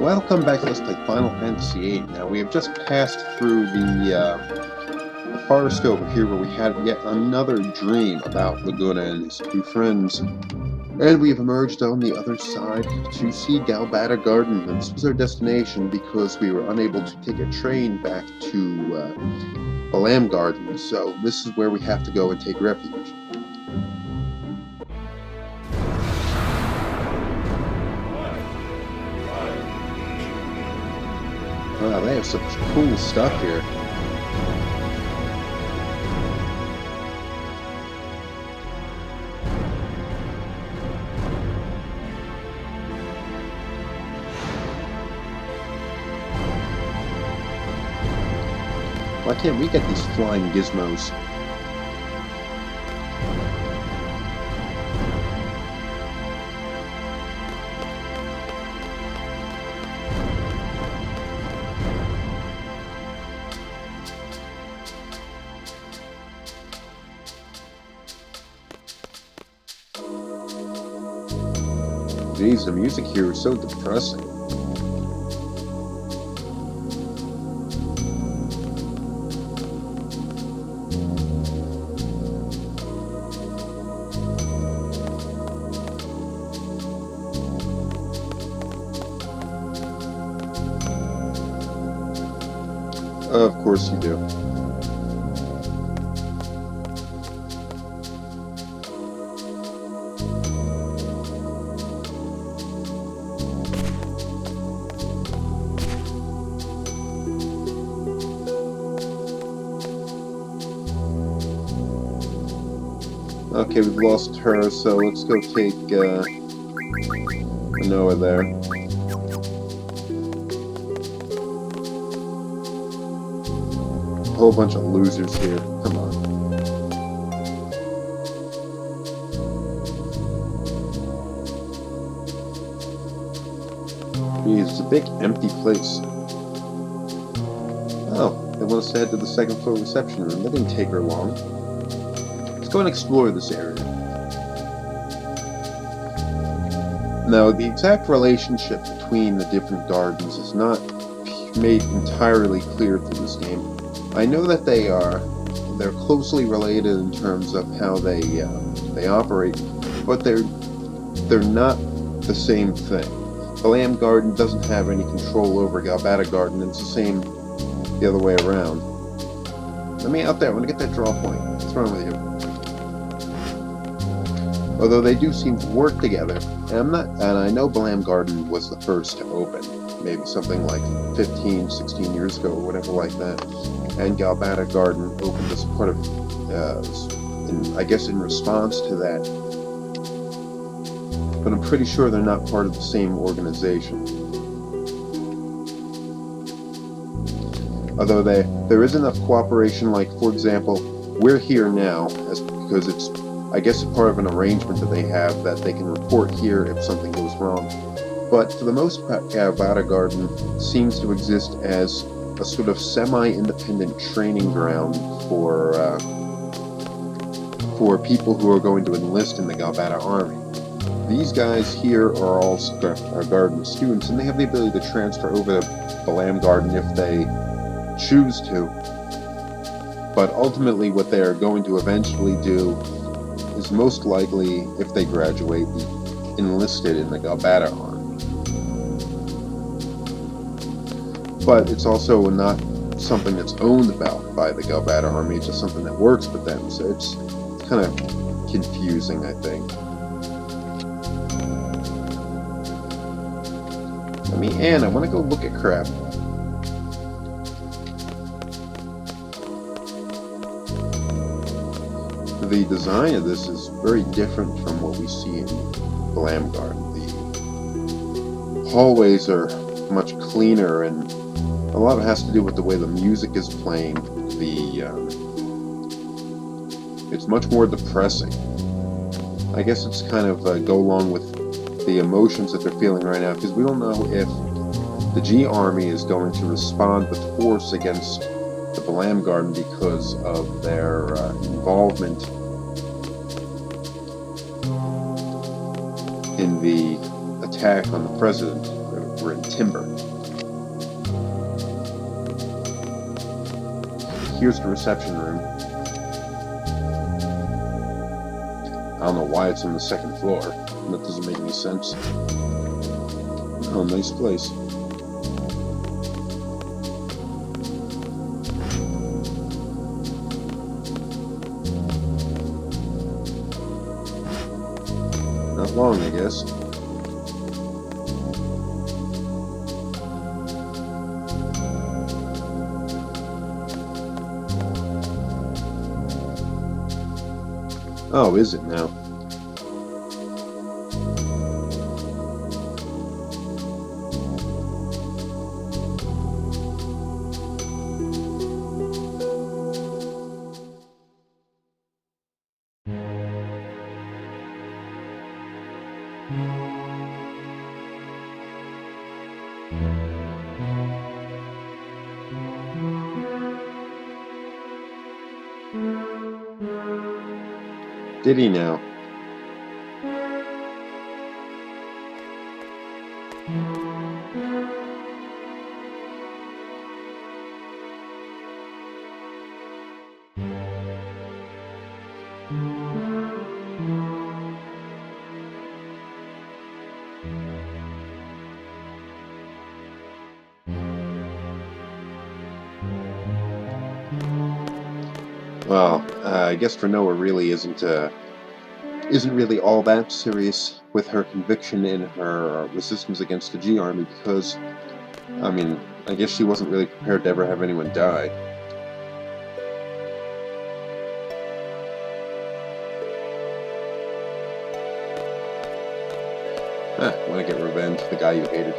Welcome back to Let's Play Final Fantasy VIII. Now, we have just passed through the forest over here where we had yet another dream about Laguna and his two friends. And we have emerged on the other side to see Galbadia Garden. And this was our destination because we were unable to take a train back to Galbadia Garden. So this is where we have to go and take refuge. Wow, they have such cool stuff here. Why can't we get these flying gizmos? Jeez, the music here is so depressing. Of course you do. Okay, we've lost her, so let's go take Noah there. A whole bunch of losers here. Come on. Jeez, it's a big empty place. Oh, they want us to head to the second floor reception room. That didn't take her long. Go and explore this area. Now, the exact relationship between the different gardens is not made entirely clear through this game. I know that they're closely related in terms of how they operate, but they're not the same thing. Galbadia Garden doesn't have any control over Galbadia Garden, and it's the same the other way around. Let me out there. I want to get that draw point. What's wrong with you? Although they do seem to work together, and I know Galbadia Garden was the first to open, maybe something like 15, 16 years ago, or whatever like that, and Galbadia Garden opened as part of, I guess in response to that, but I'm pretty sure they're not part of the same organization. Although there is enough cooperation, like, for example, we're here now, because it's I guess part of an arrangement that they have that they can report here if something goes wrong. But for the most part, Galbadia Garden seems to exist as a sort of semi-independent training ground for people who are going to enlist in the Galbadia army. These guys here are all Garden students, and they have the ability to transfer over to Galbadia Garden if they choose to. But ultimately, what they are going to eventually do is most likely, if they graduate, be enlisted in the Galbadia army. But it's also not something that's owned by the Galbadia army, it's just something that works with them, so it's kind of confusing, I think. I want to go look at crap. The design of this is very different from what we see in Galbadia Garden. The hallways are much cleaner, and a lot of it has to do with the way the music is playing. It's much more depressing. I guess it's kind of go along with the emotions that they're feeling right now, because we don't know if the G Army is going to respond with force against the Galbadia Garden because of their involvement in the attack on the president, We're in timber. Here's the reception room. I don't know why it's on the second floor. That doesn't make any sense. Oh, nice place. Not long, I guess. Oh, is it now? Did he now? Well, I guess Renoa really isn't really all that serious with her conviction in her resistance against the G Army because, I mean, I guess she wasn't really prepared to ever have anyone die. Want to get revenge, the guy you hated.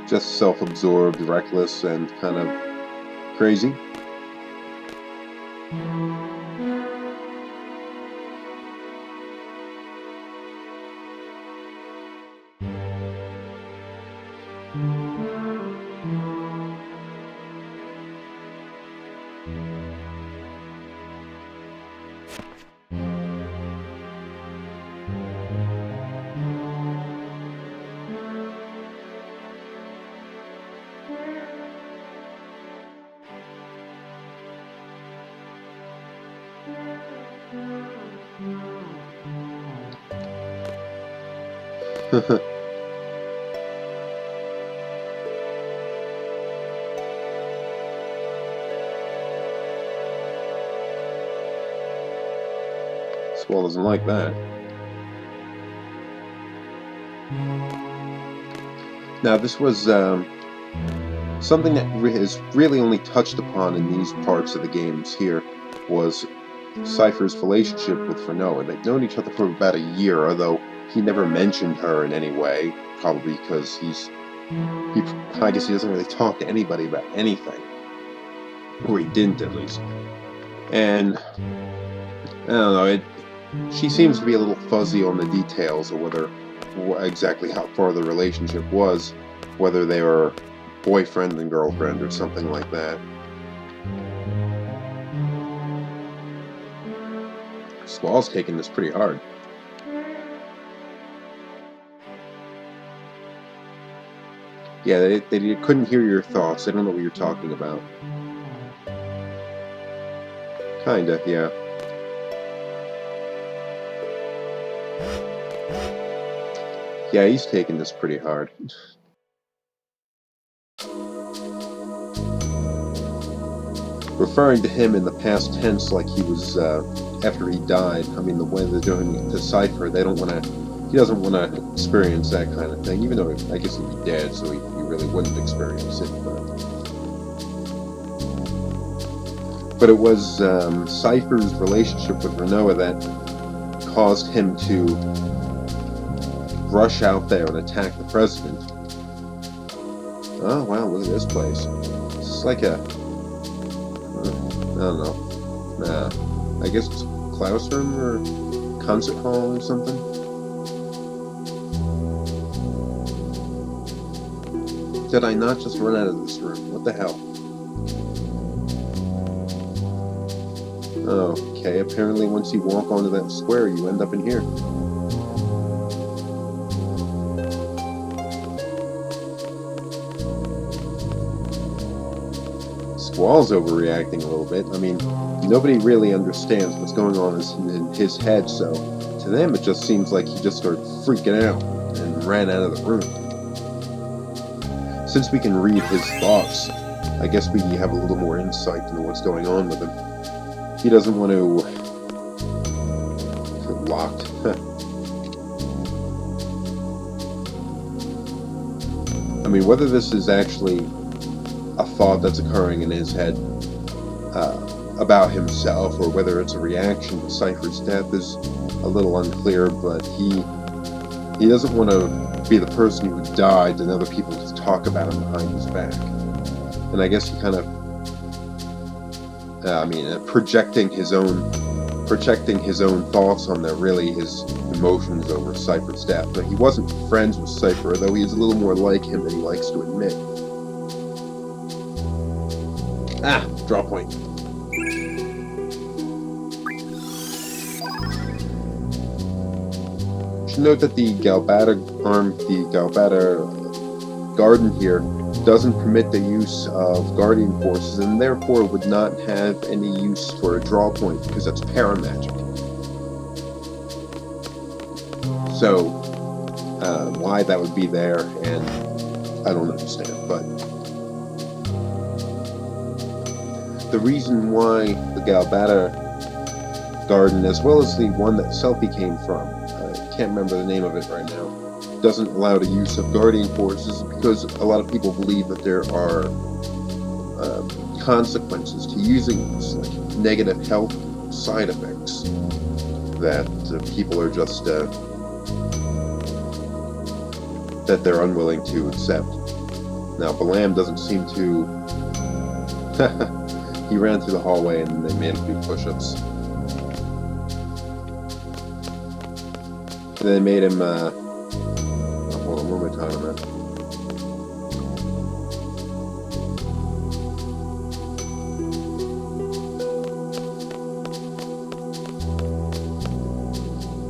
Just self-absorbed, reckless, and kind of crazy. Squall doesn't like that. Now, this was something that is really only touched upon in these parts of the games here, was Cypher's relationship with Renoa. They've known each other for about a year, although he never mentioned her in any way, probably because I guess he doesn't really talk to anybody about anything. Or he didn't, at least. And, I don't know, she seems to be a little fuzzy on the details of exactly how far the relationship was, whether they were boyfriend and girlfriend or something like that. Squall's taking this pretty hard. Yeah, they couldn't hear your thoughts. They don't know what you're talking about. Kinda, yeah. Yeah, he's taking this pretty hard. Referring to him in the past tense like he was, after he died, I mean, the way they're doing it to Cypher, he doesn't want to experience that kind of thing, even though I guess he'd be dead, so he really wouldn't experience it, but it was Cypher's relationship with Renoa that caused him to rush out there and attack the president. Oh, wow, look at this place. It's like a... I don't know. I guess it's a classroom or concert hall or something. Did I not just run out of this room? What the hell? Okay, apparently once you walk onto that square, you end up in here. Squall's overreacting a little bit. I mean, nobody really understands what's going on in his head, so to them it just seems like he just started freaking out and ran out of the room. Since we can read his thoughts, I guess we have a little more insight into what's going on with him. He doesn't want to... Locked. I mean, whether this is actually a thought that's occurring in his head about himself, or whether it's a reaction to Cypher's death, is a little unclear, but he doesn't want to be the person who died and other people just talk about him behind his back. And I guess he kind of projecting his own thoughts on there, really his emotions over Cypher's death. But he wasn't friends with Cypher, though he is a little more like him than he likes to admit. Draw point. Should note that the Galbadia Garden here doesn't permit the use of Guardian Forces, and therefore would not have any use for a draw point, because that's paramagic. So, why that would be there, and I don't understand, but the reason why the Galbadia Garden, as well as the one that Selfie came from, I can't remember the name of it right now, doesn't allow the use of Guardian Forces, because a lot of people believe that there are consequences to using this, like negative health side effects, that people are just that they're unwilling to accept. Now, Balam doesn't seem to... He ran through the hallway and they made him do push-ups. And they made him, hold on, what am I talking about?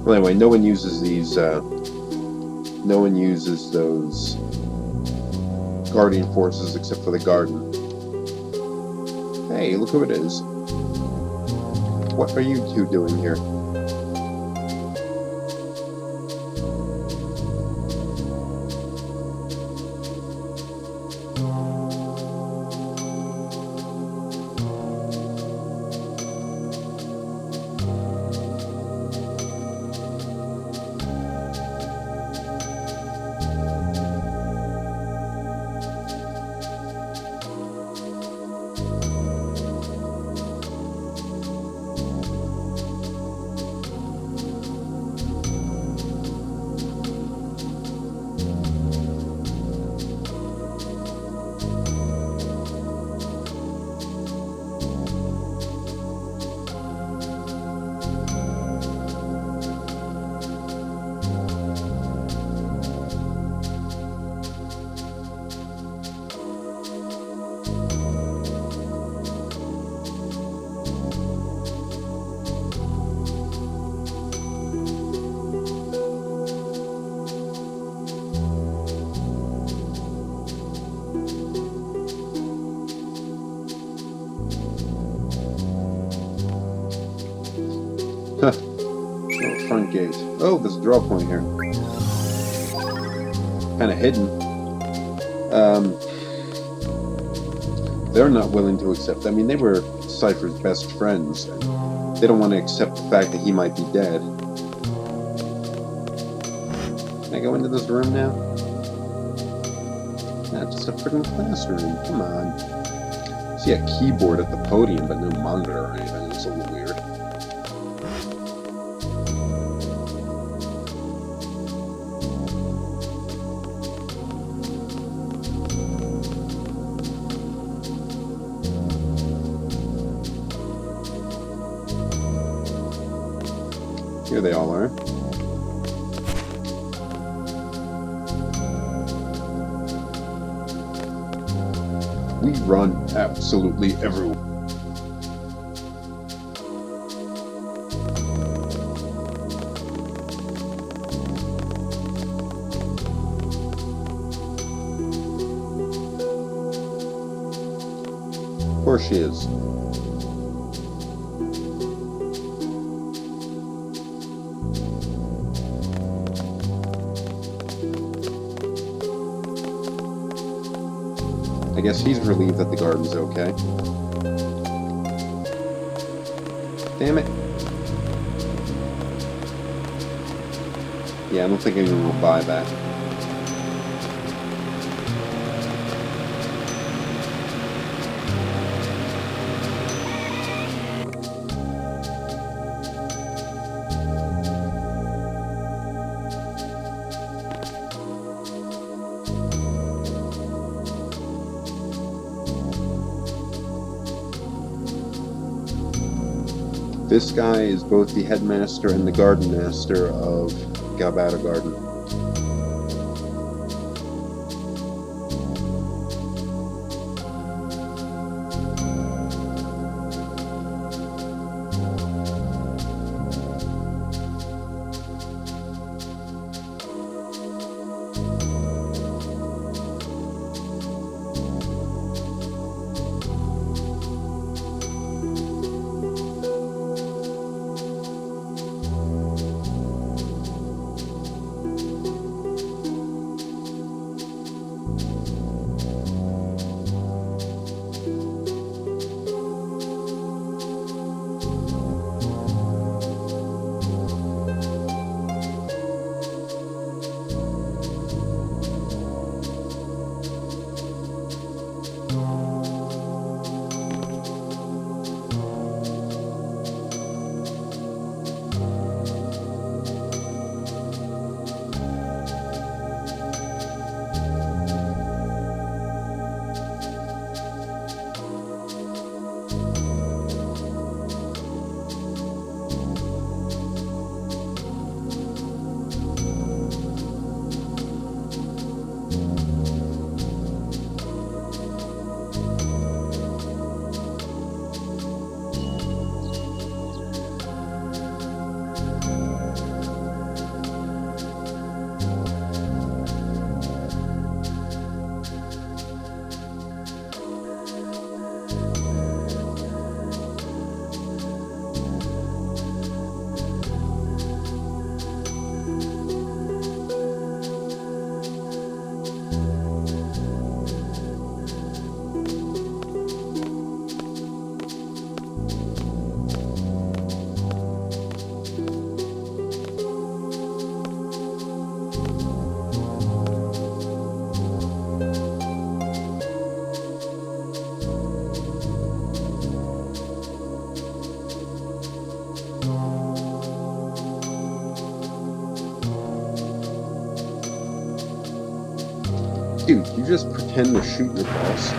Well, anyway, no one uses these, no one uses those Guardian Forces except for the Garden. Hey, look who it is. What are you two doing here? Huh. Oh, front gate. Oh, there's a draw point here. Kind of hidden. They're not willing to accept. I mean, they were Cypher's best friends. And they don't want to accept the fact that he might be dead. Can I go into this room now? Nah, just a freaking classroom. Come on. I see a keyboard at the podium, but no monitor or anything. It's a little weird. Here they all are. We run absolutely everywhere. Of course she is. I guess he's relieved that the garden's okay. Damn it. Yeah, I don't think anyone will buy that. This guy is both the headmaster and the garden master of Galbadia Garden. Dude, you just pretend to shoot your boss.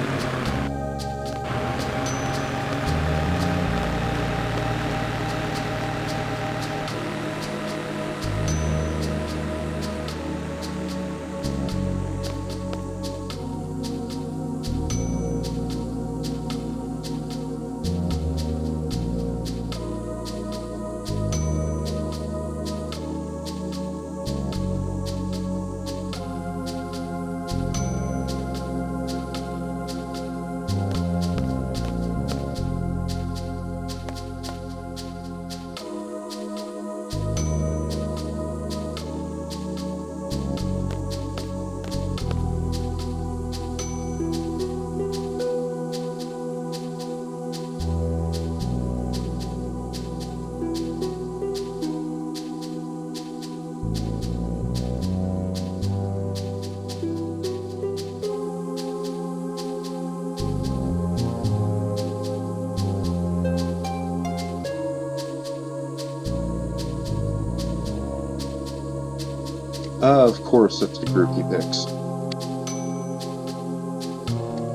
Of course, it's the group he picks.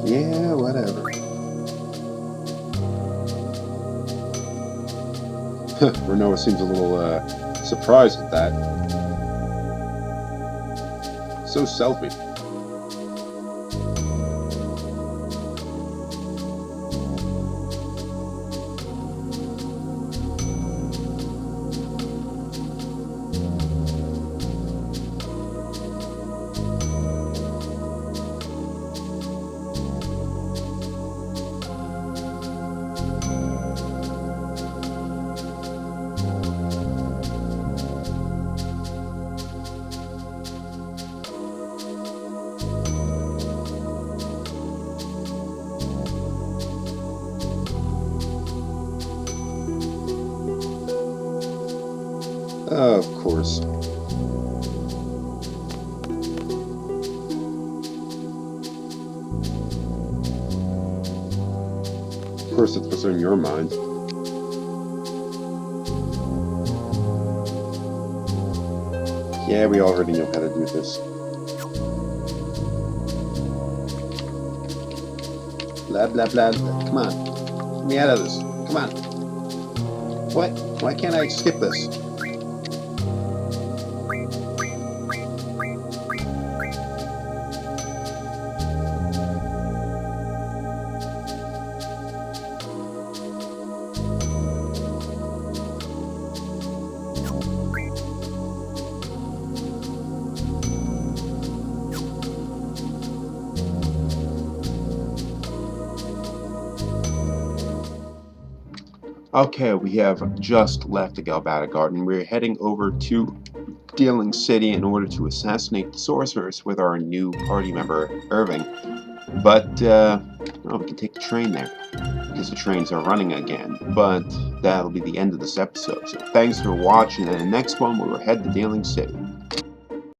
Yeah, whatever. Renoa seems a little surprised at that. So selfie. Of course, it's what's in your mind. Yeah, we already know how to do this. Blah, blah, blah. Come on. Get me out of this. Come on. What? Why can't I skip this? Okay, we have just left the Galbadia Garden. We're heading over to Dealing City in order to assassinate the sorceress with our new party member, Irving. But, well, we can take the train there, because the trains are running again. But that'll be the end of this episode. So thanks for watching, and in the next one, we'll head to Dealing City.